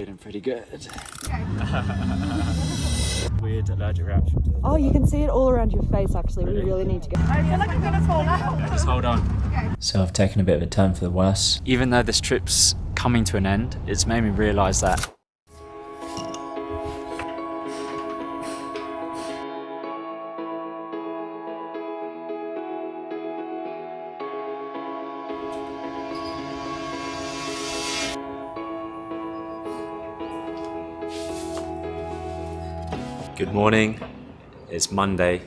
Feeling pretty good. Weird allergic reaction to Oh, you can see it all around your face actually. Really? We really need to go. I feel like I'm gonna fall out. Just hold on. So I've taken a bit of a turn for the worse. Even though this trip's coming to an end, it's made me realise that Good morning, it's Monday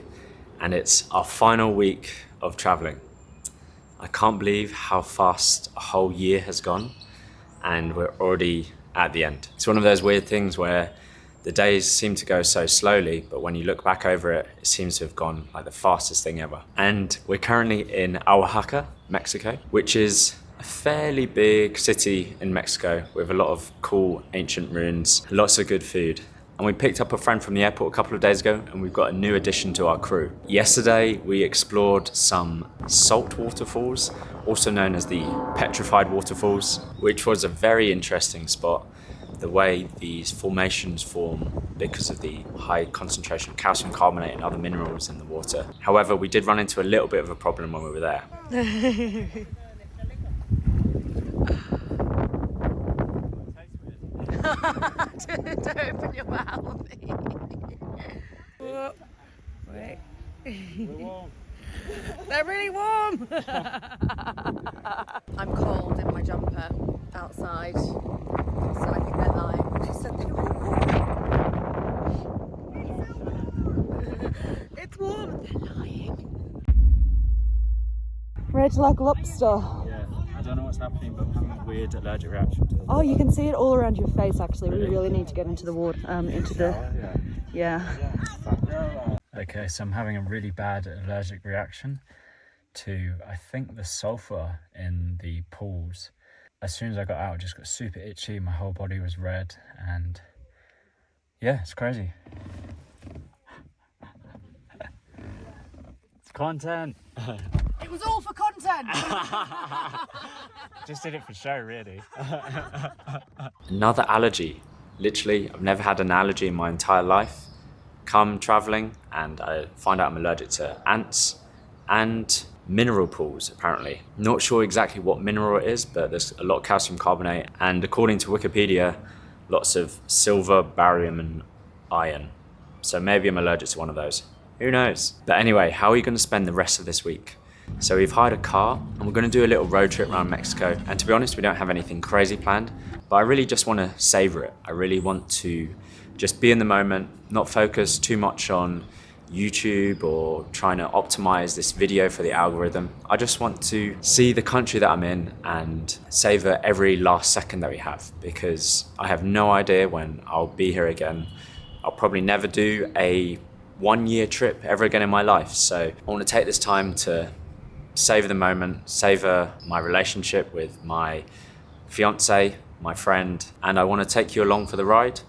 and it's our final week of travelling. I can't believe how fast a whole year has gone and we're already at the end. It's one of those weird things where the days seem to go so slowly, but when you look back over it, it seems to have gone like the fastest thing ever. And we're currently in Oaxaca, Mexico, which is a fairly big city in Mexico with a lot of cool ancient ruins, lots of good food. And we picked up a friend from the airport a couple of days ago and we've got a new addition to our crew. Yesterday we explored some salt waterfalls, also known as the petrified waterfalls, which was a very interesting spot. The way these formations form because of the high concentration of calcium carbonate and other minerals in the water. However, we did run into a little bit of a problem when we were there. Don't open your mouth. Wait. They're really warm. I'm cold in my jumper outside, so I think they're lying. She said they were warm. It's warm. They're lying. Red like lobster. Yeah, I don't know what's happening, but I'm having a weird allergic reaction to it. Oh, you can see it all around your face actually. We really need to get into the water, into the, yeah. Okay, so I'm having a really bad allergic reaction to, I think, the sulfur in the pools. As soon as I got out, I just got super itchy, my whole body was red, and yeah, it's crazy. It's content. It was all for content. Just did it for show, really. Another allergy. Literally, I've never had an allergy in my entire life. Come traveling and I find out I'm allergic to ants and mineral pools, apparently. Not sure exactly what mineral it is, but there's a lot of calcium carbonate and, according to Wikipedia, lots of silver, barium and iron. So maybe I'm allergic to one of those. Who knows? But anyway, how are you going to spend the rest of this week? So we've hired a car and we're going to do a little road trip around Mexico. And to be honest, we don't have anything crazy planned, but I really just want to savor it. I really want to just be in the moment, not focus too much on YouTube or trying to optimize this video for the algorithm. I just want to see the country that I'm in and savor every last second that we have, because I have no idea when I'll be here again. I'll probably never do a 1 year trip ever again in my life. So I want to take this time to savor the moment, savor my relationship with my fiance, my friend, and I want to take you along for the ride.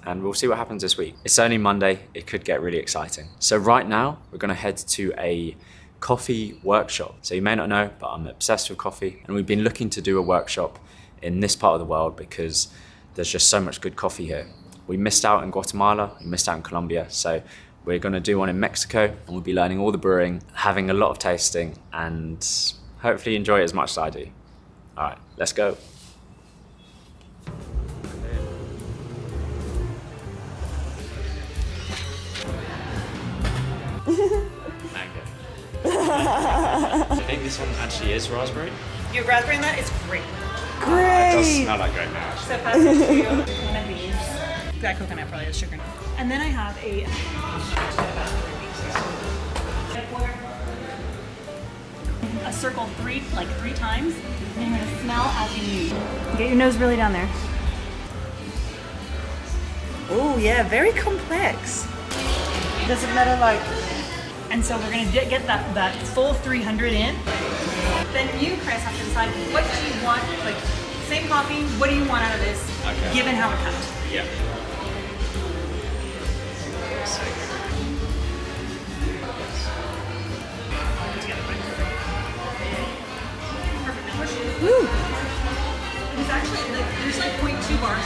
And we'll see what happens this week. It's only Monday, it could get really exciting. So right now, we're gonna head to a coffee workshop. So you may not know, but I'm obsessed with coffee. And we've been looking to do a workshop in this part of the world because there's just so much good coffee here. We missed out in Guatemala, we missed out in Colombia. So we're gonna do one in Mexico and we'll be learning all the brewing, having a lot of tasting, and hopefully enjoy it as much as I do. All right, let's go. Mango. I think this one actually is raspberry. Your raspberry in that is great. It does smell like great now. So pass it to you. One of these. That coconut probably has sugar in it. And then I have a circle three times, and you're gonna smell as you move. Get your nose really down there. Oh yeah, very complex. Doesn't matter and so we're gonna get that full 300 in. Then you, Chris, have to decide what do you want, same coffee, what do you want out of this, given how it comes. Yeah. Perfect. Woo! It's actually there's 0.2 bars.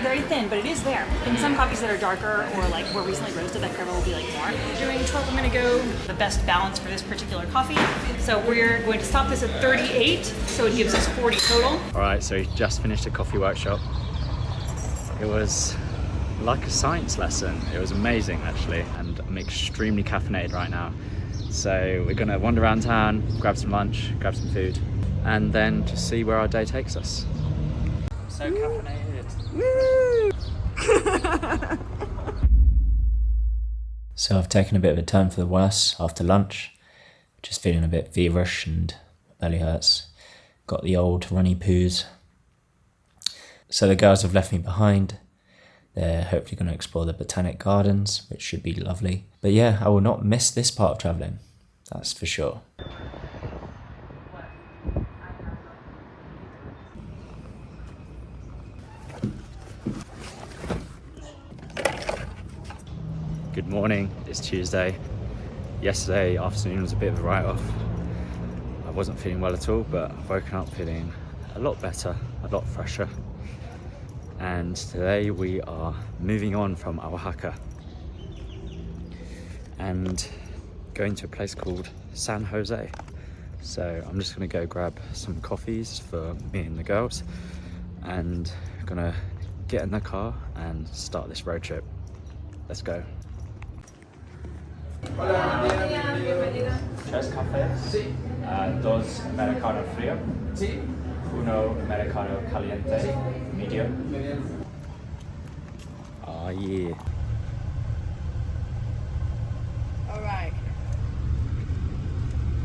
very thin, but it is there. In some coffees that are darker or like more recently roasted, that caramel will be like more. Doing 12 a minute ago, the best balance for this particular coffee. So we're going to stop this at 38, so it gives us 40 total. All right, so we just finished a coffee workshop. It was like a science lesson. It was amazing actually, and I'm extremely caffeinated right now. So we're gonna wander around town, grab some lunch, grab some food, and then just see where our day takes us. I'm so caffeinated. Woo! So I've taken a bit of a turn for the worse after lunch. Just feeling a bit feverish and my belly hurts. Got the old runny poos. So the girls have left me behind. They're hopefully going to explore the botanic gardens, which should be lovely. But yeah, I will not miss this part of travelling, that's for sure. Good morning, it's Tuesday. Yesterday afternoon was a bit of a write-off. I wasn't feeling well at all, but I've woken up feeling a lot better, a lot fresher. And today we are moving on from Oaxaca and going to a place called San Jose. So I'm just gonna go grab some coffees for me and the girls and gonna get in the car and start this road trip. Let's go. Hola, bienvenida. Tres cafés, Sí. Dos americano frío, Sí. uno americano caliente, medium. Muy bien. Oh yeah. All right.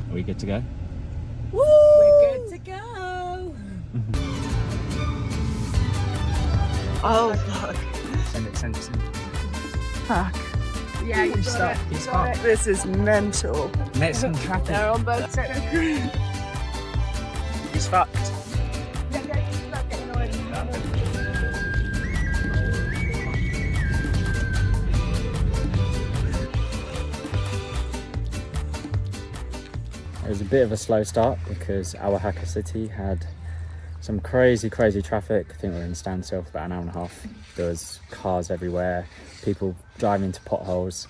Are we good to go? Woo! We're good to go. Oh fuck. Send it. Fuck. Yeah, you stop. You stop. This is mental. Make some traffic. They're on both sides. He's fucked. It was a bit of a slow start because Oaxaca City had some crazy traffic. I think we were in standstill for about an hour and a half. There was cars everywhere, people driving into potholes,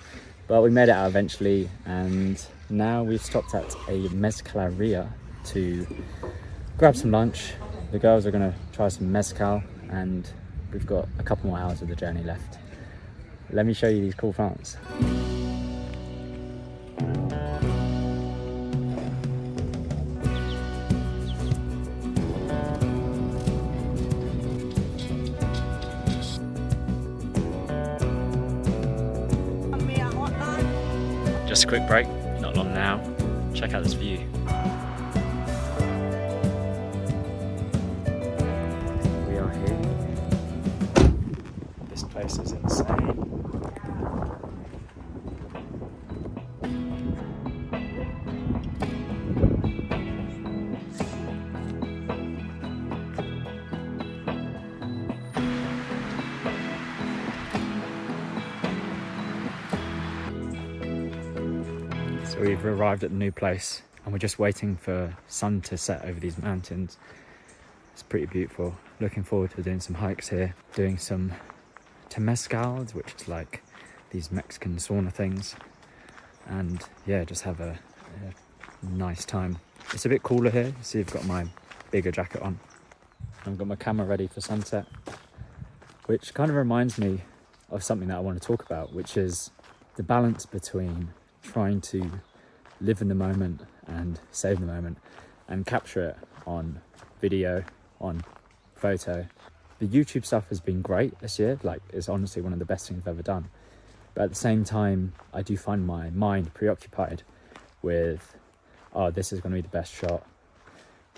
but we made it out eventually. And now we've stopped at a mezcaleria to grab some lunch. The girls are gonna try some mezcal, and we've got a couple more hours of the journey left. Let me show you these cool plants. Just a quick break, not long now. Check out this view. We are here. This place is insane. So we've arrived at the new place and we're just waiting for sun to set over these mountains. It's pretty beautiful. Looking forward to doing some hikes here, doing some temazcals, which is like these Mexican sauna things, and yeah, just have a nice time. It's a bit cooler here. You see, I've got my bigger jacket on. I've got my camera ready for sunset, which kind of reminds me of something that I want to talk about, which is the balance between trying to live in the moment and save the moment and capture it on video, on photo. The YouTube stuff has been great this year. Like, it's honestly one of the best things I've ever done. But at the same time, I do find my mind preoccupied with, oh, this is going to be the best shot.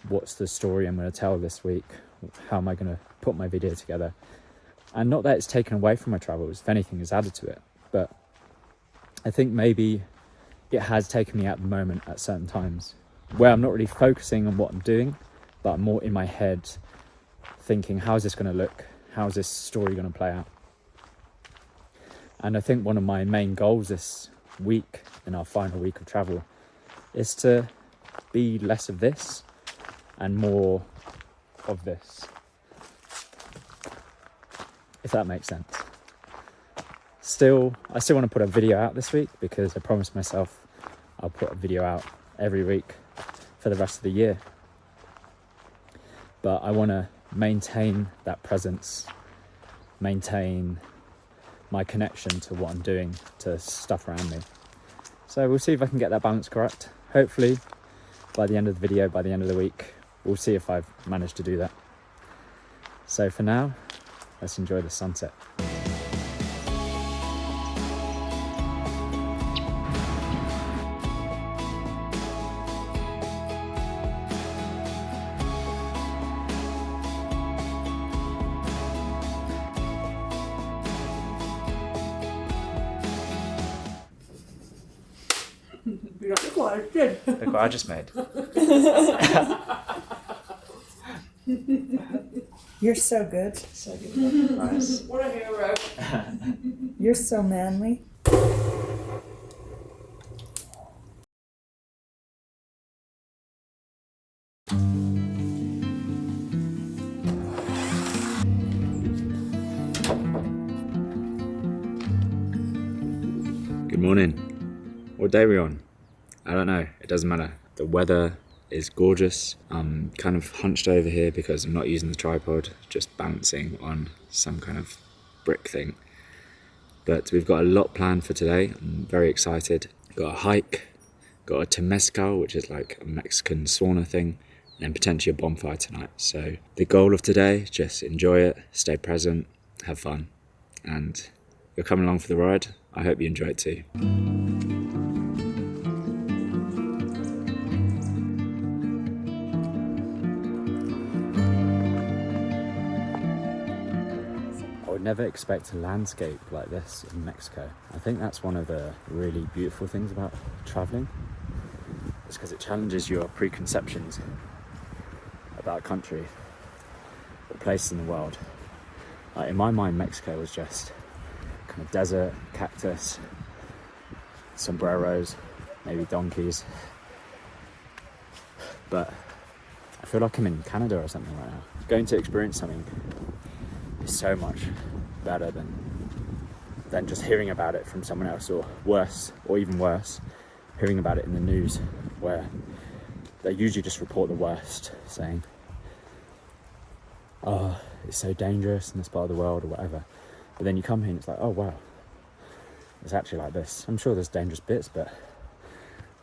What's the story I'm going to tell this week? How am I going to put my video together? And not that it's taken away from my travels, if anything, it's added to it. But I think maybe it has taken me out of the moment at certain times where I'm not really focusing on what I'm doing, but I'm more in my head thinking, how's this going to look? How's this story going to play out? And I think one of my main goals this week, in our final week of travel, is to be less of this and more of this. if that makes sense. I still want to put a video out this week because I promised myself I'll put a video out every week for the rest of the year. But I want to maintain that presence, maintain my connection to what I'm doing, to stuff around me. So we'll see if I can get that balance correct. Hopefully by the end of the video, by the end of the week, we'll see if I've managed to do that. So for now, let's enjoy the sunset. Look what I just made. You're so good. So good. Nice. What a hero. You're so manly. Good morning. What day are we on? I don't know. It doesn't matter. The weather is gorgeous. I'm kind of hunched over here because I'm not using the tripod, just balancing on some kind of brick thing. But we've got a lot planned for today. I'm very excited. Got a hike, got a temazcal, which is like a Mexican sauna thing, and then potentially a bonfire tonight. So the goal of today, just enjoy it, stay present, have fun. And you're coming along for the ride. I hope you enjoy it too. I would never expect a landscape like this in Mexico. I think that's one of the really beautiful things about traveling. It's because it challenges your preconceptions about a country or place in the world. Like in my mind, Mexico was just kind of desert, cactus, sombreros, maybe donkeys. But I feel like I'm in Canada or something right now. Going to experience something is so much better than just hearing about it from someone else, or worse, or even worse, hearing about it in the news, where they usually just report the worst, saying, oh, it's so dangerous in this part of the world or whatever. But then you come here and it's like, oh wow, it's actually like this. I'm sure there's dangerous bits, but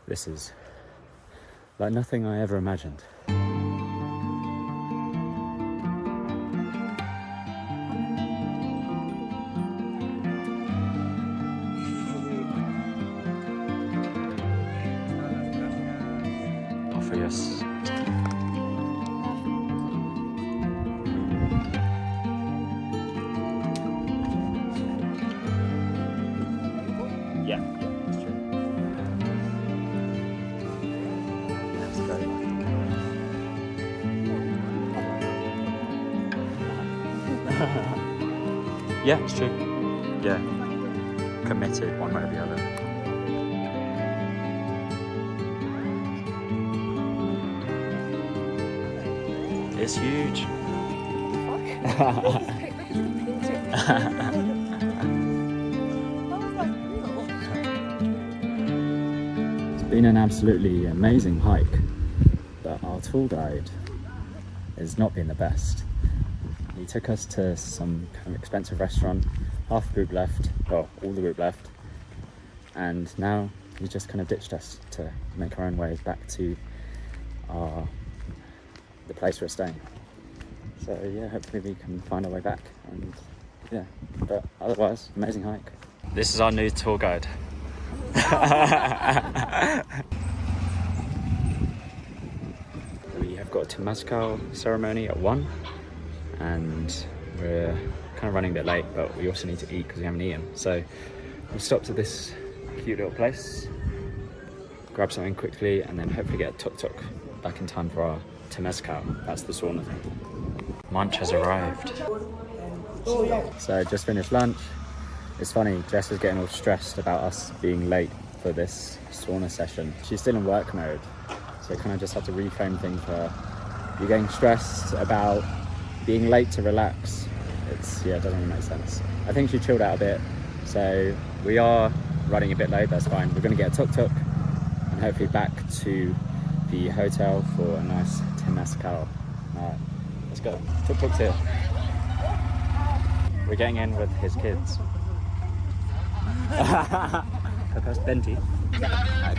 this is like nothing I ever imagined. Offer yes. Yeah, that's true. That's very yeah, it's true. Yeah. Committed one way or the other. It's huge. It's been an absolutely amazing hike, but our tour guide has not been the best. He took us to some kind of expensive restaurant, half the group left, well, all the group left, and now he's just kind of ditched us to make our own way back to the place we're staying. So yeah, hopefully we can find our way back, and yeah, but otherwise, amazing hike. This is our new tour guide. We have got a temazcal ceremony at 1, and we're kind of running a bit late, but we also need to eat because we haven't eaten. So we'll stop to this cute little place, grab something quickly, and then hopefully get a tuk-tuk back in time for our temazcal. That's the sauna thing. Munch has arrived. So just finished lunch. It's funny, Jess is getting all stressed about us being late for this sauna session. She's still in work mode, so I kind of just had to reframe things for her. You're getting stressed about being late to relax, it doesn't really make sense. I think she chilled out a bit, so we are running a bit late. That's fine. We're going to get a tuk-tuk and hopefully back to the hotel for a nice temazcal. Alright, let's go. Tuk-tuk's here. We're getting in with his kids. Pepas Benti.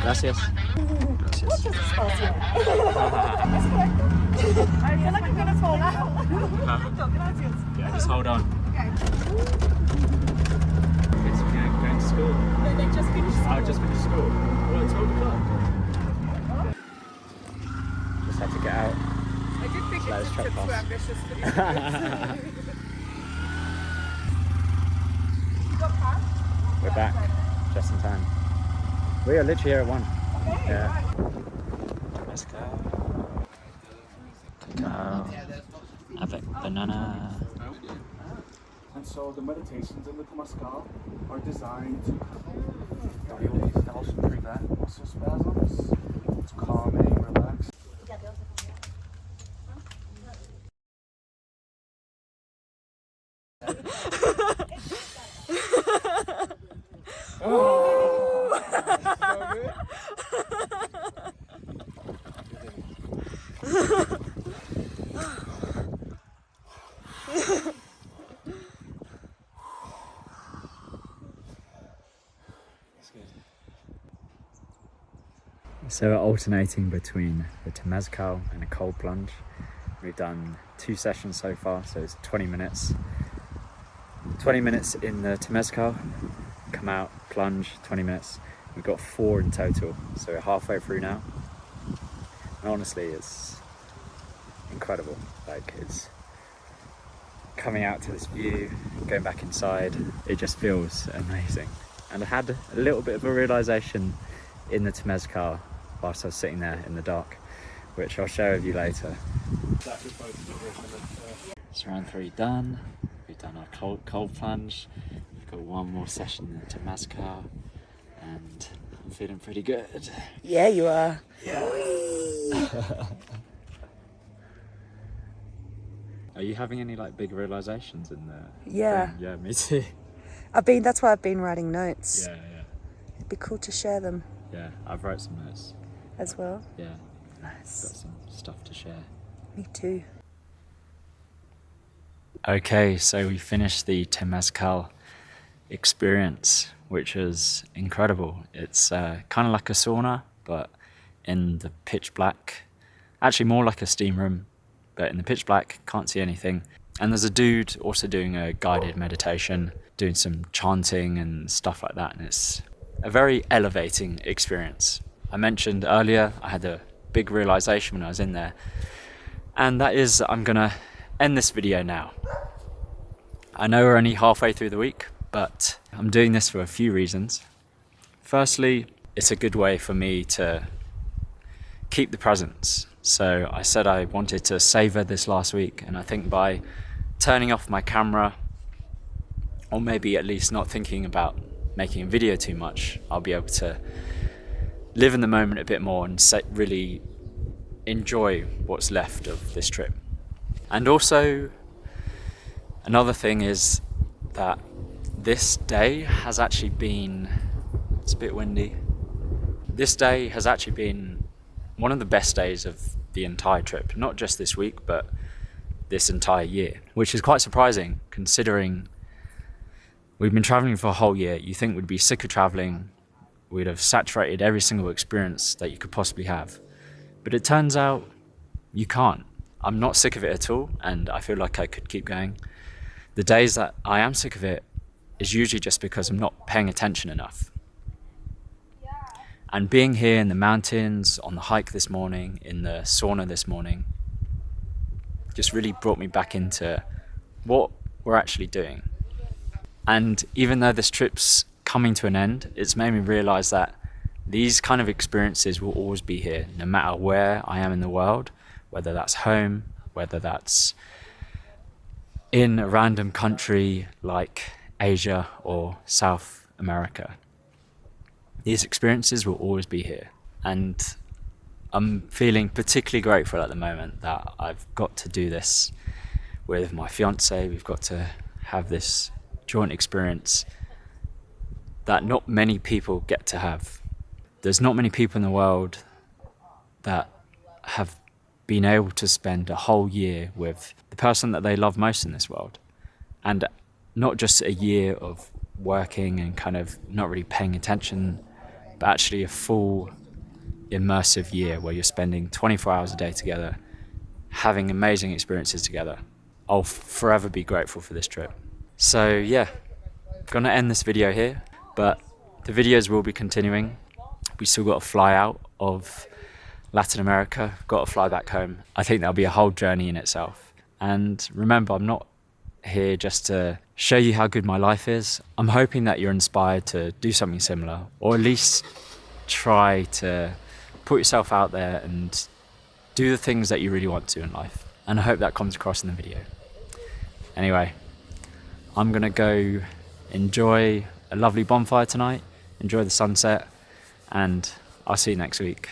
Gracias. Gracias. I feel like I'm gonna fall out. Yeah, just hold on. Kids are going to school. No, they just finished school. I just finished school. Well, it's 12 o'clock. Just had to get out. I did think Slow as it's truck too pass. ambitious for these kids. We're back just in time. We are literally here at 1. Okay, Yeah. right. Let's go. Cacao avec banana. And so the meditations in the temazcal are designed to help prevent muscle spasms. It's calming, relaxing. So we're alternating between the temazcal and a cold plunge. We've done 2 sessions so far, so it's 20 minutes. 20 minutes in the temazcal, come out, plunge, 20 minutes. We've got 4 in total, so we're halfway through now. And honestly, it's incredible. Like, it's coming out to this view, going back inside, it just feels amazing. And I had a little bit of a realisation in the temazcal whilst I was sitting there in the dark, which I'll share with you later. So round 3 done. We've done our cold plunge. We've got 1 more session in the temazcal, and I'm feeling pretty good. Yeah, you are. Are you having any like big realizations in the Yeah. thing? Yeah, me too. That's why I've been writing notes. Yeah. It'd be cool to share them Yeah, I've wrote some notes. as well. Yeah, got Nice. some stuff to share. Me too. Okay, so we finished the temazcal experience, which was incredible. It's kind of like a sauna, but in the pitch black. Actually more like a steam room, but in the pitch black, can't see anything. And there's a dude also doing a guided meditation, doing some chanting and stuff like that, and it's a very elevating experience. I mentioned earlier I had a big realisation when I was in there, and that is I'm gonna end this video now. I know we're only halfway through the week, but I'm doing this for a few reasons. Firstly, it's a good way for me to keep the presence. So I said I wanted to savour this last week, and I think by turning off my camera, or maybe at least not thinking about making a video too much, I'll be able to live in the moment a bit more and really enjoy what's left of this trip. And also, another thing is that this day has actually been, it's a bit windy, this day has actually been one of the best days of the entire trip, not just this week, but this entire year, which is quite surprising considering we've been traveling for a whole year. You think we'd be sick of traveling, we'd have saturated every single experience that you could possibly have. But it turns out you can't. I'm not sick of it at all, and I feel like I could keep going. The days that I am sick of it is usually just because I'm not paying attention enough. And being here in the mountains, on the hike this morning, in the sauna this morning, just really brought me back into what we're actually doing. And even though this trip's coming to an end, it's made me realise that these kind of experiences will always be here, no matter where I am in the world, whether that's home, whether that's in a random country like Asia or South America. These experiences will always be here. And I'm feeling particularly grateful at the moment that I've got to do this with my fiance. We've got to have this joint experience that not many people get to have. There's not many people in the world that have been able to spend a whole year with the person that they love most in this world. And not just a year of working and kind of not really paying attention, but actually a full immersive year where you're spending 24 hours a day together, having amazing experiences together. I'll forever be grateful for this trip. So yeah, gonna end this video here, but the videos will be continuing. We still got to fly out of Latin America, got to fly back home. I think that'll be a whole journey in itself. And remember, I'm not here just to show you how good my life is. I'm hoping that you're inspired to do something similar, or at least try to put yourself out there and do the things that you really want to in life. And I hope that comes across in the video. Anyway, I'm gonna go enjoy a lovely bonfire tonight, enjoy the sunset, and I'll see you next week.